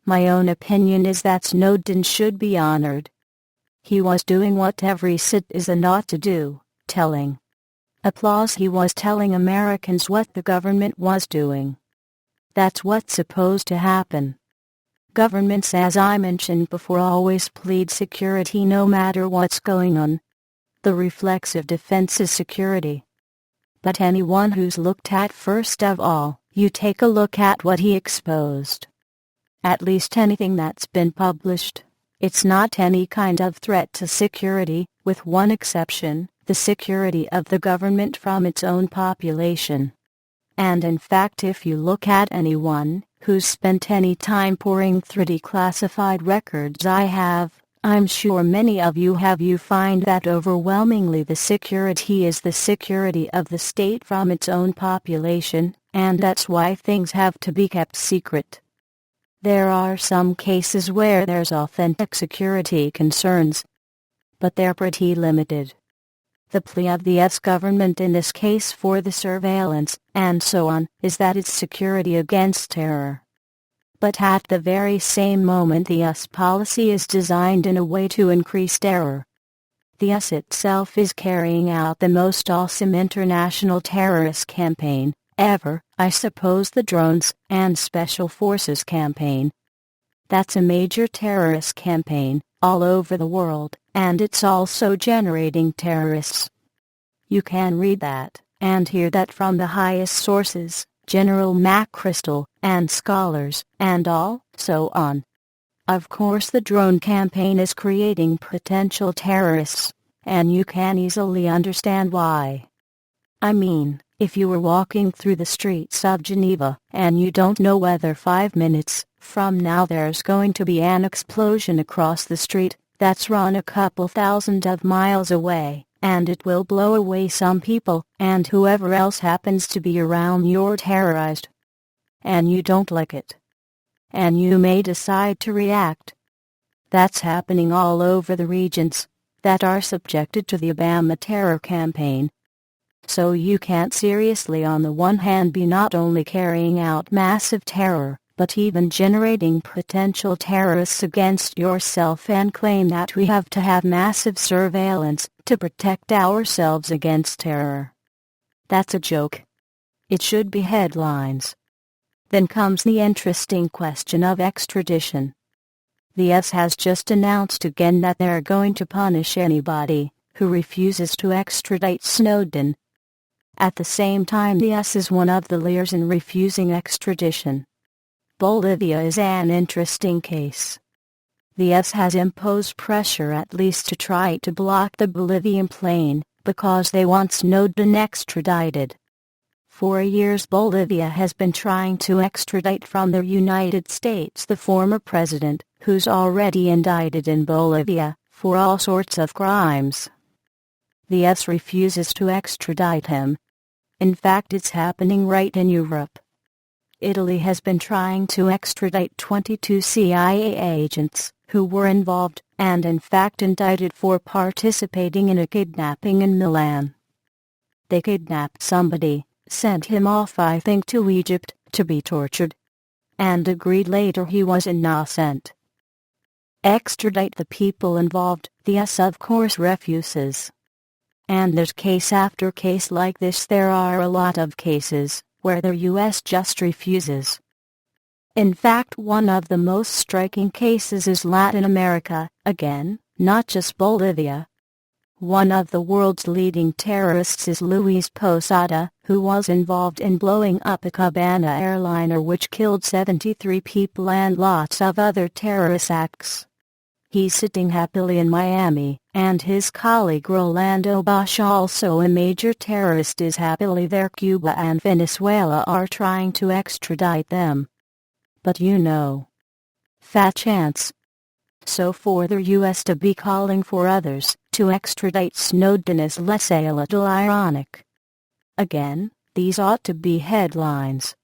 My own opinion is that Snowden should be honored. He was doing what every citizen ought to do, telling. Applause. He was telling Americans what the government was doing. That's what's supposed to happen. Governments, as I mentioned before, always plead security no matter what's going on. The reflexive defense is security. But anyone who's looked at, first of all, you take a look at what he exposed. At least anything that's been published. It's not any kind of threat to security, with one exception, the security of the government from its own population. And in fact, if you look at anyone who's spent any time pouring through declassified records, I'm sure many of you have, you find that overwhelmingly the security is the security of the state from its own population, and that's why things have to be kept secret. There are some cases where there's authentic security concerns, but they're pretty limited. The plea of the US government in this case for the surveillance, and so on, is that it's security against terror. But at the very same moment, the US policy is designed in a way to increase terror. The US itself is carrying out the most awesome international terrorist campaign ever, I suppose, the drones and special forces campaign. That's a major terrorist campaign all over the world, and it's also generating terrorists. You can read that and hear that from the highest sources, General Crystal, and scholars, and all, so on. Of course, the drone campaign is creating potential terrorists, and you can easily understand why. I mean, if you were walking through the streets of Geneva, and you don't know whether 5 minutes from now there's going to be an explosion across the street, that's run a couple thousand of miles away, and it will blow away some people, and whoever else happens to be around, you're terrorized. And you don't like it. And you may decide to react. That's happening all over the regions that are subjected to the Obama terror campaign. So you can't seriously, on the one hand, be not only carrying out massive terror, but even generating potential terrorists against yourself, and claim that we have to have massive surveillance to protect ourselves against terror. That's a joke. It should be headlines. Then comes the interesting question of extradition. The US has just announced again that they're going to punish anybody who refuses to extradite Snowden. At the same time, the US is one of the leaders in refusing extradition. Bolivia is an interesting case. The US has imposed pressure at least to try to block the Bolivian plane, because they want Snowden extradited. For years Bolivia has been trying to extradite from the United States the former president, who's already indicted in Bolivia for all sorts of crimes. The US refuses to extradite him. In fact, it's happening right in Europe. Italy has been trying to extradite 22 CIA agents who were involved, and in fact indicted for participating in a kidnapping in Milan. They kidnapped somebody, sent him off, I think, to Egypt to be tortured, and agreed later he was innocent. Extradite the people involved, the US of course refuses. And there's case after case like this. There are a lot of cases where the US just refuses. In fact, one of the most striking cases is Latin America, again, not just Bolivia. One of the world's leading terrorists is Luis Posada, who was involved in blowing up a Cabana airliner which killed 73 people and lots of other terrorist acts. He's sitting happily in Miami, and his colleague Rolando Bosch, also a major terrorist, is happily there. Cuba and Venezuela are trying to extradite them. But fat chance. So for the US to be calling for others to extradite Snowden is, let's say, a little ironic. Again, these ought to be headlines.